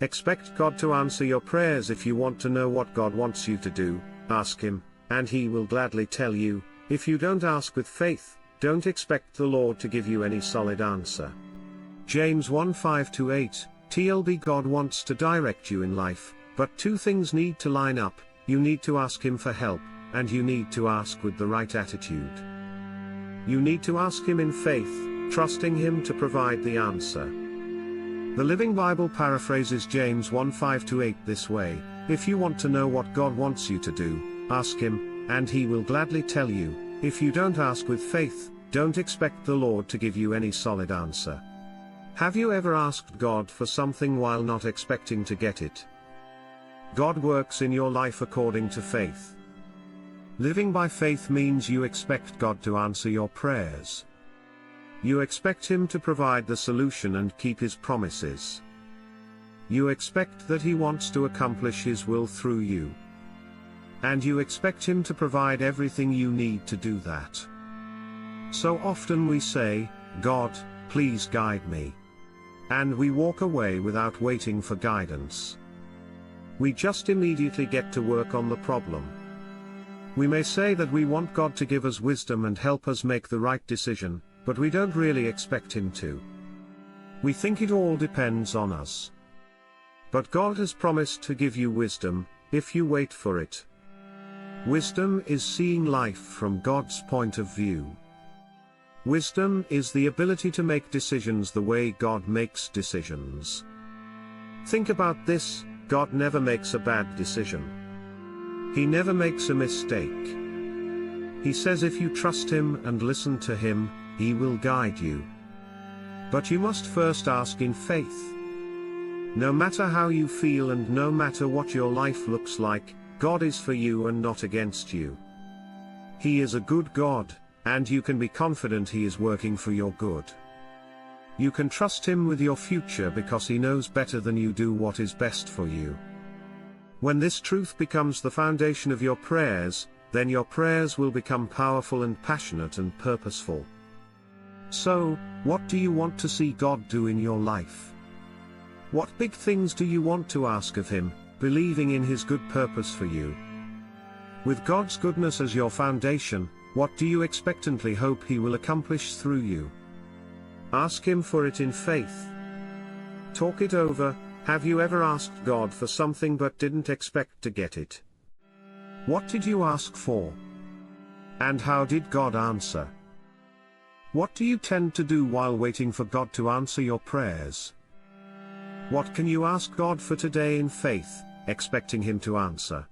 Expect God to answer your prayers. If you want to know what God wants you to do, ask Him, and He will gladly tell you. If you don't ask with faith, don't expect the Lord to give you any solid answer. James 1:5-8, TLB. God wants to direct you in life, but two things need to line up. You need to ask Him for help, and you need to ask with the right attitude. You need to ask Him in faith, trusting Him to provide the answer. The Living Bible paraphrases James 1:5-8 this way: if you want to know what God wants you to do, ask Him, and He will gladly tell you. If you don't ask with faith, don't expect the Lord to give you any solid answer. Have you ever asked God for something while not expecting to get it? God works in your life according to faith. Living by faith means you expect God to answer your prayers. You expect Him to provide the solution and keep His promises. You expect that He wants to accomplish His will through you. And you expect Him to provide everything you need to do that. So often we say, "God, please guide me." And we walk away without waiting for guidance. We just immediately get to work on the problem. We may say that we want God to give us wisdom and help us make the right decision, but we don't really expect Him to. We think it all depends on us. But God has promised to give you wisdom, if you wait for it. Wisdom is seeing life from God's point of view. Wisdom is the ability to make decisions the way God makes decisions. Think about this: God never makes a bad decision. He never makes a mistake. He says if you trust Him and listen to Him, He will guide you. But you must first ask in faith. No matter how you feel and no matter what your life looks like, God is for you and not against you. He is a good God, and you can be confident He is working for your good. You can trust Him with your future because He knows better than you do what is best for you. When this truth becomes the foundation of your prayers, then your prayers will become powerful and passionate and purposeful. So, what do you want to see God do in your life? What big things do you want to ask of Him, believing in His good purpose for you? With God's goodness as your foundation, what do you expectantly hope He will accomplish through you? Ask Him for it in faith. Talk it over. Have you ever asked God for something but didn't expect to get it? What did you ask for? And how did God answer? What do you tend to do while waiting for God to answer your prayers? What can you ask God for today in faith, expecting Him to answer?